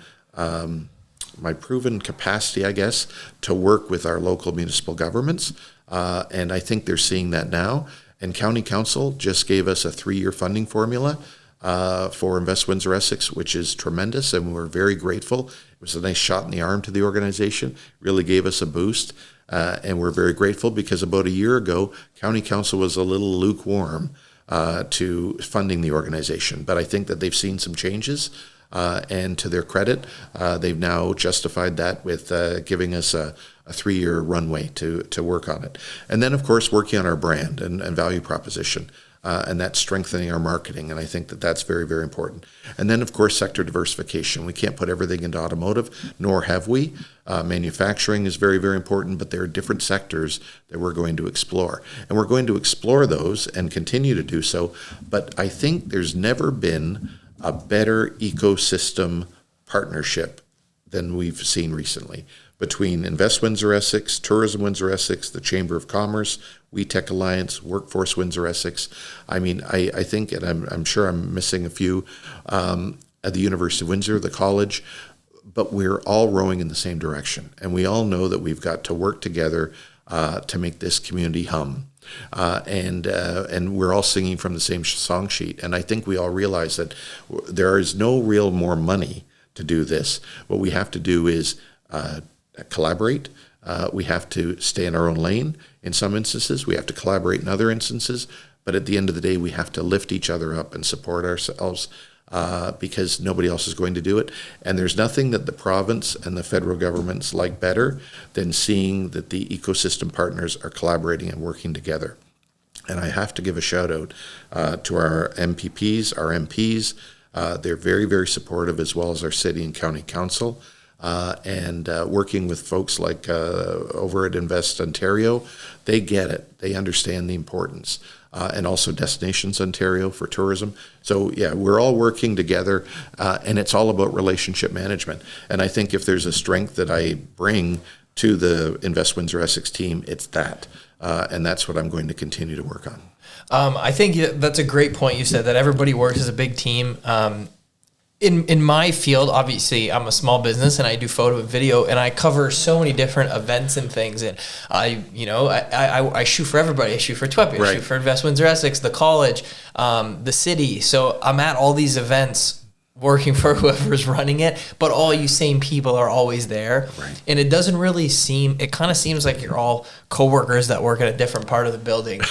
capacity, I guess, to work with our local municipal governments. And I think they're seeing that now. And County Council just gave us a 3-year funding formula for Invest Windsor Essex, which is tremendous, and we're very grateful. It was a nice shot in the arm to the organization, really gave us a boost, and we're very grateful because about a year ago, County Council was a little lukewarm to funding the organization. But I think that they've seen some changes. And to their credit, they've now justified that with giving us a 3-year runway to work on it. And then, of course, working on our brand and value proposition, and that's strengthening our marketing. And I think that that's very, very important. And then, of course, sector diversification. We can't put everything into automotive, nor have we. Manufacturing is very, very important, but there are different sectors that we're going to explore. And we're going to explore those and continue to do so. But I think there's never been a better ecosystem partnership than we've seen recently between Invest Windsor Essex, Tourism Windsor Essex, the Chamber of Commerce, We Tech Alliance, Workforce Windsor Essex. I mean, I think, and I'm sure I'm missing a few, at the University of Windsor, the college, but we're all rowing in the same direction. And we all know that we've got to work together to make this community hum. And we're all singing from the same song sheet. And I think we all realize that there is no real more money to do this. What we have to do is collaborate. We have to stay in our own lane in some instances. We have to collaborate in other instances. But at the end of the day, we have to lift each other up and support ourselves because nobody else is going to do it. And there's nothing that the province and the federal governments like better than seeing that the ecosystem partners are collaborating and working together. And I have to give a shout out to our MPPs, our MPs. They're very, very supportive, as well as our city and county council. And working with folks like over at Invest Ontario, they get it. They understand the importance. And also Destinations Ontario for tourism. So yeah, we're all working together, and it's all about relationship management. And I think if there's a strength that I bring to the Invest Windsor Essex team, it's that. And that's what I'm going to continue to work on. I think that's a great point. You said that everybody works as a big team. In my field, obviously, I'm a small business and I do photo and video, and I cover so many different events and things. And I shoot for everybody. I shoot for TWEPI, I shoot for Invest Windsor Essex, the college, the city. So I'm at all these events working for whoever's running it, but all you same people are always there. Right. And it doesn't really seem, it kind of seems like you're all coworkers that work at a different part of the building,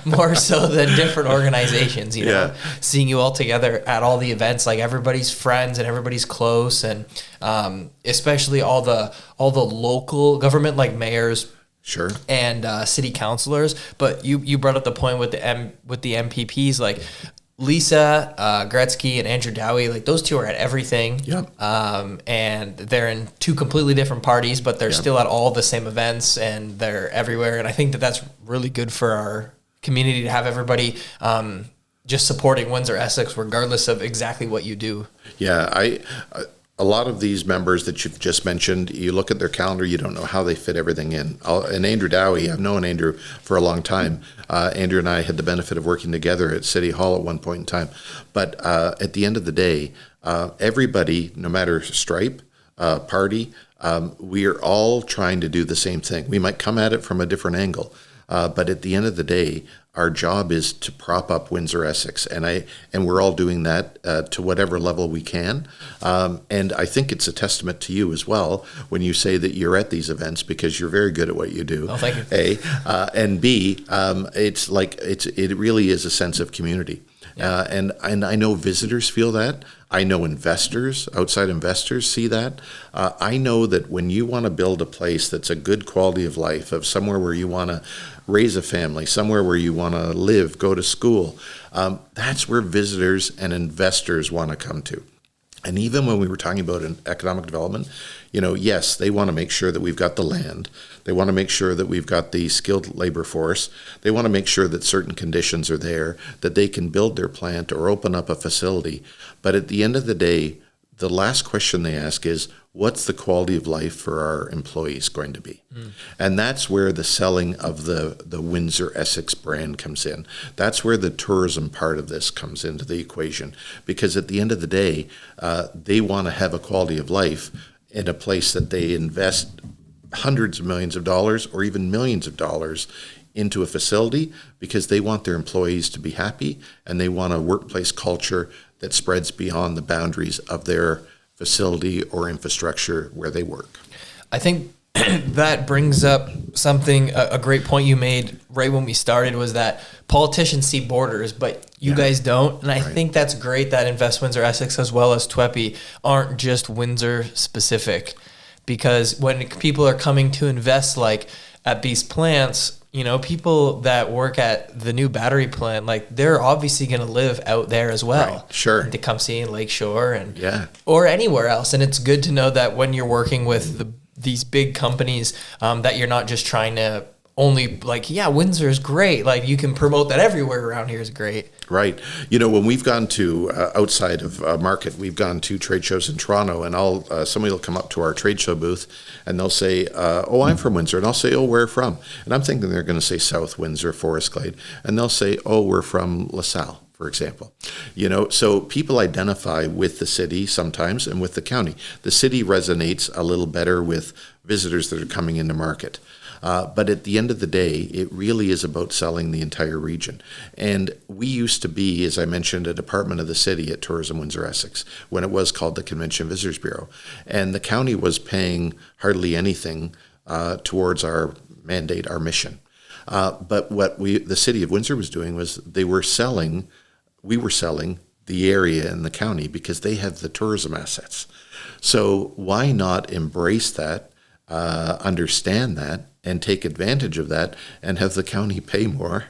more so than different organizations, you know, seeing you all together at all the events, like everybody's friends and everybody's close. And especially all the local government, like mayors, sure, and city councilors. But you brought up the point with the MPPs, like Lisa Gretzky and Andrew Dowie, like those two are at everything. Yep. And they're in two completely different parties, but they're still at all the same events and they're everywhere. And I think that that's really good for our community to have everybody just supporting Windsor Essex regardless of exactly what you do. Yeah, a lot of these members that you've just mentioned, you look at their calendar, you don't know how they fit everything in. And Andrew Dowie, I've known Andrew for a long time. Andrew and I had the benefit of working together at City Hall at one point in time. But at the end of the day, everybody, no matter stripe, party, we are all trying to do the same thing. We might come at it from a different angle, but at the end of the day, our job is to prop up Windsor Essex, and we're all doing that to whatever level we can. And I think it's a testament to you as well when you say that you're at these events, because you're very good at what you do. Oh, thank you. A, and B, it's like it really is a sense of community. Yeah. And I know visitors feel that. I know investors, outside investors see that. I know that when you want to build a place that's a good quality of life, of somewhere where you want to raise a family, somewhere where you want to live, go to school, that's where visitors and investors want to come to. And even when we were talking about economic development, yes, they want to make sure that we've got the land. They want to make sure that we've got the skilled labor force. They want to make sure that certain conditions are there, that they can build their plant or open up a facility. But at the end of the day, the last question they ask is, what's the quality of life for our employees going to be? And that's where the selling of the Windsor Essex brand comes in. That's where the tourism part of this comes into the equation. Because at the end of the day, they want to have a quality of life in a place that they invest hundreds of millions of dollars or even millions of dollars into a facility, because they want their employees to be happy and they want a workplace culture that spreads beyond the boundaries of their facility or infrastructure where they work. I think that brings up something, a great point you made right when we started, was that politicians see borders, but you guys don't. And I think that's great that Invest Windsor Essex as well as TWEPI aren't just Windsor specific, because when people are coming to invest like at these plants, people that work at the new battery plant, like they're obviously going to live out there as well. Right. Sure. And to come see in Lakeshore or anywhere else. And it's good to know that when you're working with these big companies, that you're not just trying to only Windsor is great. Like you can promote that everywhere around here is great. Right. When we've gone to outside of market, we've gone to trade shows in Toronto, and somebody will come up to our trade show booth and they'll say, "Oh, I'm from Windsor," and I'll say, "Oh, where from?" And I'm thinking they're going to say South Windsor, Forest Glade, and they'll say, "Oh, we're from LaSalle," for example. So people identify with the city sometimes and with the county. The city resonates a little better with visitors that are coming into market. But at the end of the day, it really is about selling the entire region. And we used to be, as I mentioned, a department of the city at Tourism Windsor Essex, when it was called the Convention Visitors Bureau. And the county was paying hardly anything towards our mandate, our mission. But what the city of Windsor was doing was we were selling the area in the county because they have the tourism assets. So why not embrace that, understand that, and take advantage of that and have the county pay more,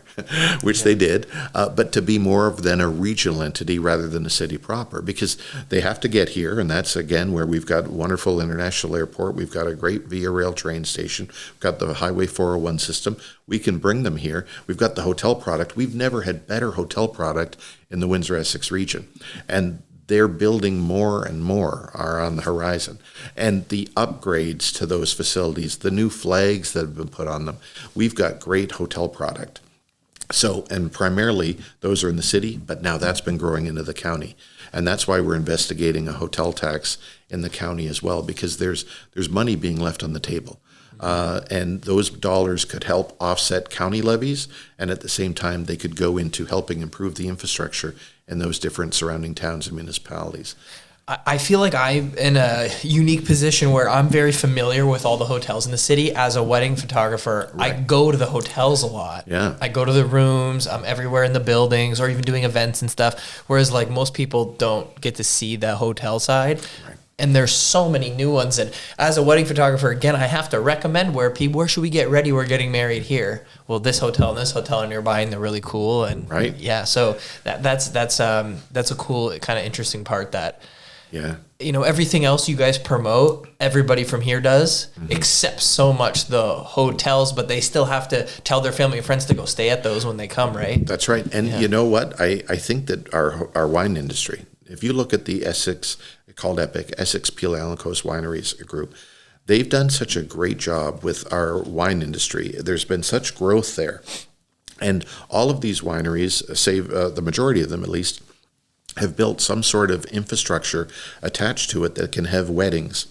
which they did, but to be more than a regional entity rather than a city proper, because they have to get here. And that's, again, where we've got a wonderful international airport. We've got a great Via Rail train station. We've got the Highway 401 system. We can bring them here. We've got the hotel product. We've never had better hotel product in the Windsor Essex region. And they're building more and more are on the horizon. And the upgrades to those facilities, the new flags that have been put on them, we've got great hotel product. So, and primarily those are in the city, but now that's been growing into the county. And that's why we're investigating a hotel tax in the county as well, because there's money being left on the table. And those dollars could help offset county levies, and at the same time, they could go into helping improve the infrastructure in those different surrounding towns and municipalities. I feel like I'm in a unique position where I'm very familiar with all the hotels in the city. As a wedding photographer, right. I go to the hotels a lot. Yeah. I go to the rooms, I'm everywhere in the buildings or even doing events and stuff. Whereas like most people don't get to see the hotel side. Right. And there's so many new ones. And as a wedding photographer, again, I have to recommend where should we get ready? We're getting married here. Well, this hotel and this hotel are nearby, and they're really cool. And right. Yeah, so that's a cool kind of interesting part that. Yeah. You know, everything else you guys promote, everybody from here does, except so much the hotels, but they still have to tell their family and friends to go stay at those when they come, right? That's right. And you know what? I think that our wine industry, if you look at the Essex, called EPIC, Essex, Pelee, Allen Coast Wineries Group, they've done such a great job with our wine industry. There's been such growth there. And all of these wineries, save the majority of them at least, have built some sort of infrastructure attached to it that can have weddings,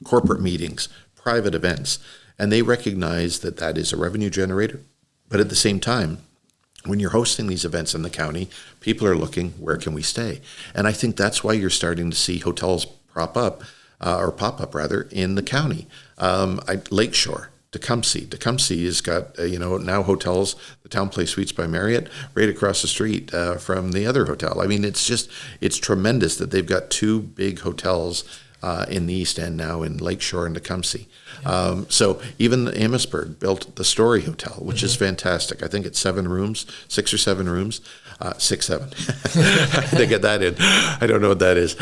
corporate meetings, private events, and they recognize that that is a revenue generator. But at the same time, when you're hosting these events in the county, people are looking, where can we stay? And I think that's why you're starting to see hotels pop up in the county. Lakeshore, Tecumseh has got, now hotels, the Town Place Suites by Marriott, right across the street from the other hotel. I mean, it's tremendous that they've got two big hotels in the East End now in Lakeshore and Tecumseh. So even Amherstburg built the Story Hotel, which is fantastic. I think it's 6 or 7 rooms. 6-7. They get that in. I don't know what that is.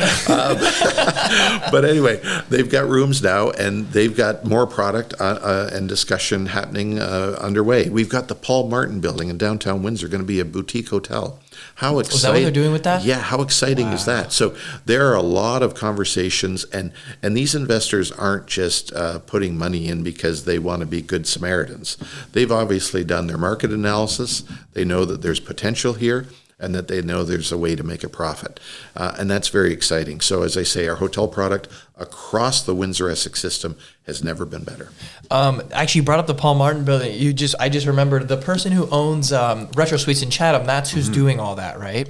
But anyway, they've got rooms now, and they've got more product and discussion happening underway. We've got the Paul Martin building in downtown Windsor, going to be a boutique hotel. How exciting! Is that what they're doing with that? Yeah, how exciting is that? So there are a lot of conversations, and these investors aren't just putting money in because they want to be good Samaritans. They've obviously done their market analysis. They know that there's potential here, and that they know there's a way to make a profit. And that's very exciting. So as I say, our hotel product across the WindsorEssex system has never been better. Actually, you brought up the Paul Martin building. I just remembered the person who owns Retro Suites in Chatham, that's who's doing all that, right?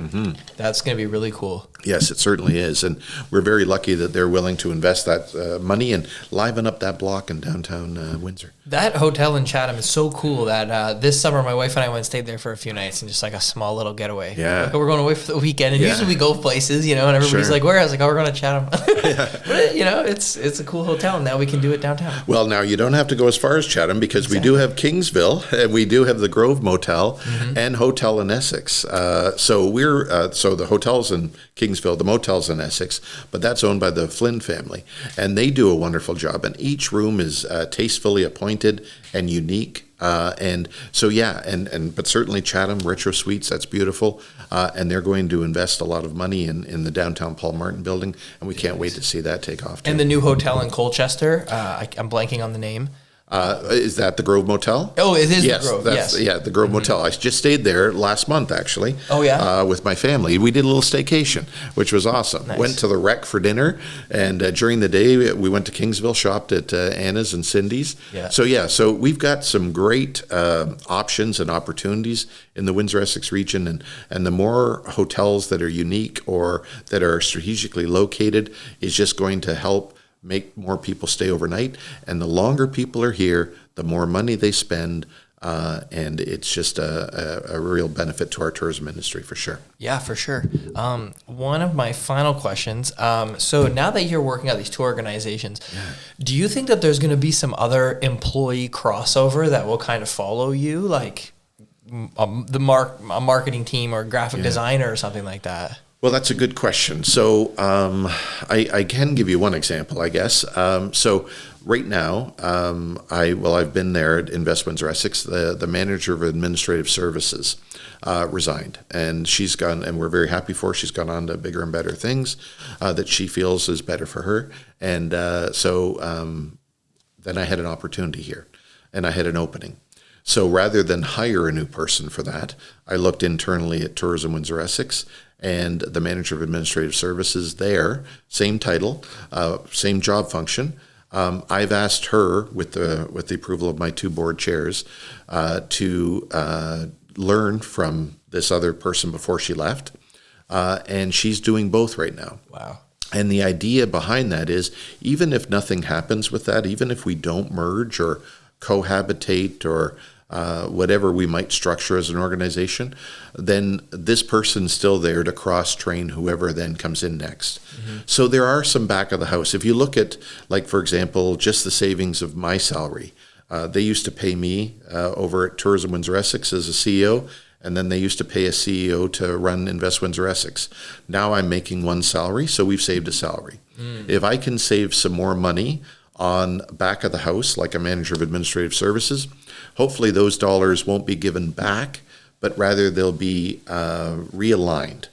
That's going to be really cool. Yes, it certainly is. And we're very lucky that they're willing to invest that money and liven up that block in downtown Windsor. That hotel in Chatham is so cool that this summer my wife and I went and stayed there for a few nights and just like a small little getaway. Yeah. Like, we're going away for the weekend. And usually we go places, and everybody's like, where? I was like, we're going to Chatham. But, it's a cool hotel. And now we can do it downtown. Well, now you don't have to go as far as Chatham because we do have Kingsville, and we do have the Grove Motel and Hotel in Essex. So the hotel's in Kingsville, the motel's in Essex, but that's owned by the Flynn family, and they do a wonderful job. And each room is tastefully appointed and unique. But certainly Chatham Retro Suites, that's beautiful, and they're going to invest a lot of money in the downtown Paul Martin building, and we can't wait to see that take off too. And the new hotel in Colchester, I'm blanking on the name. Is that the Grove Motel? Oh, it is the Grove. Yeah, the Grove Motel. I just stayed there last month, actually. Oh, yeah? With my family. We did a little staycation, which was awesome. Nice. Went to the Rec for dinner, and during the day, we went to Kingsville, shopped at Anna's and Cindy's. Yeah. So we've got some great options and opportunities in the Windsor-Essex region, and the more hotels that are unique or that are strategically located is just going to help make more people stay overnight. And the longer people are here, the more money they spend, and it's just a real benefit to our tourism industry for sure. Yeah, for sure. One of my final questions, so now that you're working at these two organizations, do you think that there's going to be some other employee crossover that will kind of follow you, like a marketing team or graphic designer or something like that? Well, that's a good question. So I can give you one example, I guess. So right now, I've been there at WindsorEssex. The manager of administrative services resigned, and she's gone, and we're very happy for her. She's gone on to bigger and better things that she feels is better for her. And then I had an opportunity here, and I had an opening. So rather than hire a new person for that, I looked internally at Tourism WindsorEssex, and the manager of administrative services there, same title, same job function. I've asked her, with the approval of my two board chairs, to learn from this other person before she left, and she's doing both right now. Wow. And the idea behind that is, even if nothing happens with that, even if we don't merge or cohabitate or whatever we might structure as an organization, then this person's still there to cross-train whoever then comes in next. Mm-hmm. So there are some back of the house. If you look at, like, for example, just the savings of my salary, they used to pay me over at Tourism WindsorEssex as a CEO, and then they used to pay a CEO to run Invest WindsorEssex. Now I'm making one salary, so we've saved a salary. If I can save some more money on back of the house, like a manager of administrative services, hopefully those dollars won't be given back, but rather they'll be realigned.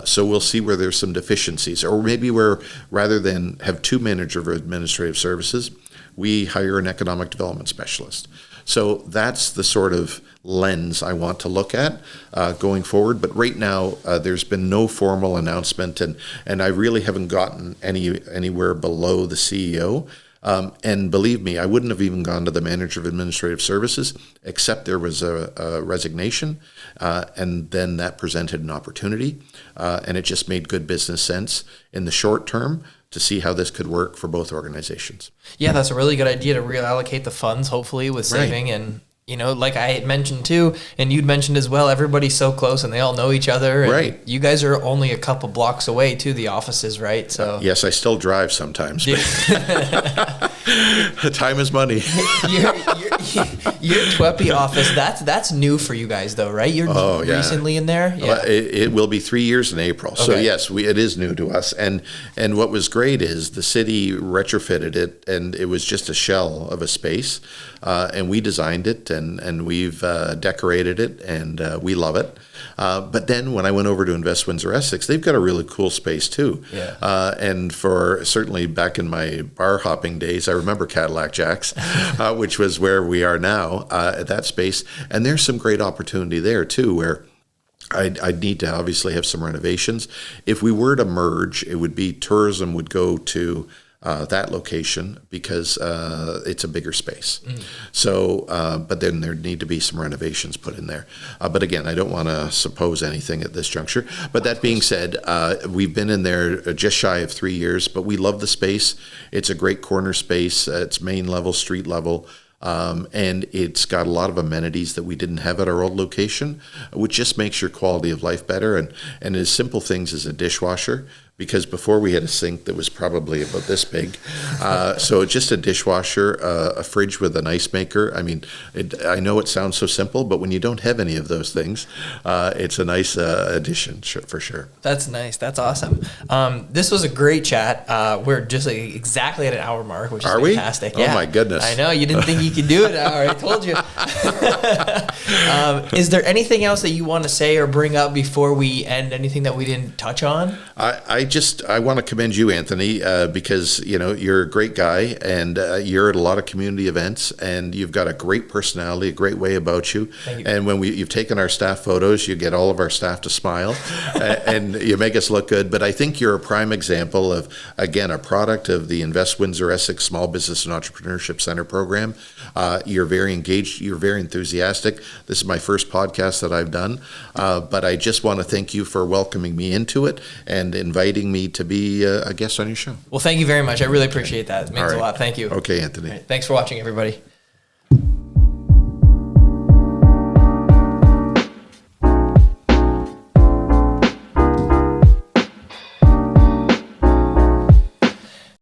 So we'll see where there's some deficiencies, or maybe where rather than have two managers of administrative services, we hire an economic development specialist. So that's the sort of lens I want to look at going forward. But right now, there's been no formal announcement, and I really haven't gotten anywhere below the CEO. And believe me, I wouldn't have even gone to the manager of administrative services, except there was a resignation, and then that presented an opportunity, and it just made good business sense in the short term to see how this could work for both organizations. Yeah, that's a really good idea to reallocate the funds, hopefully, with saving. Right. And, you know, like I had mentioned too, and you'd mentioned as well, everybody's so close and they all know each other. And right. You guys are only a couple blocks away to the offices, right? So yes, I still drive sometimes. But time is money. Your Tweppy office, that's new for you guys though, right? You're recently in there? Yeah. Well, it will be 3 years in April. Okay. So yes, it is new to us. And what was great is the city retrofitted it, and it was just a shell of a space. And we designed it, and we've decorated it, and we love it. But then when I went over to Invest WindsorEssex, they've got a really cool space too. Yeah. And for certainly back in my bar hopping days, I remember Cadillac Jack's, which was where we are now at that space. And there's some great opportunity there too, where I'd need to obviously have some renovations. If we were to merge, it would be tourism would go to that location because it's a bigger space. So, but then there'd need to be some renovations put in there. But again, I don't want to suppose anything at this juncture. But that being said, we've been in there just shy of 3 years, but we love the space. It's a great corner space. It's main level, street level. And it's got a lot of amenities that we didn't have at our old location, which just makes your quality of life better. And as simple things as a dishwasher, because before we had a sink that was probably about this big. So just a dishwasher, a fridge with an ice maker. I mean, I know it sounds so simple, but when you don't have any of those things, it's a nice addition for sure. That's nice. That's awesome. This was a great chat. We're just exactly at an hour mark, which is fantastic. Oh my goodness. I know. You didn't think you could do it. I told you. Is there anything else that you want to say or bring up before we end? Anything that we didn't touch on? I want to commend you, Anthony, because you're a great guy, and you're at a lot of community events, and you've got a great personality, a great way about you. Thank you. And when you've taken our staff photos, you get all of our staff to smile, and you make us look good. But I think you're a prime example of, again, a product of the Invest WindsorEssex Small Business and Entrepreneurship Center program. You're very engaged. You're very enthusiastic. This is my first podcast that I've done, but I just want to thank you for welcoming me into it and inviting me to be a guest on your show. Well, thank you very much. I really appreciate that. It means a lot. Thank you. Okay, Anthony. Right. Thanks for watching, everybody.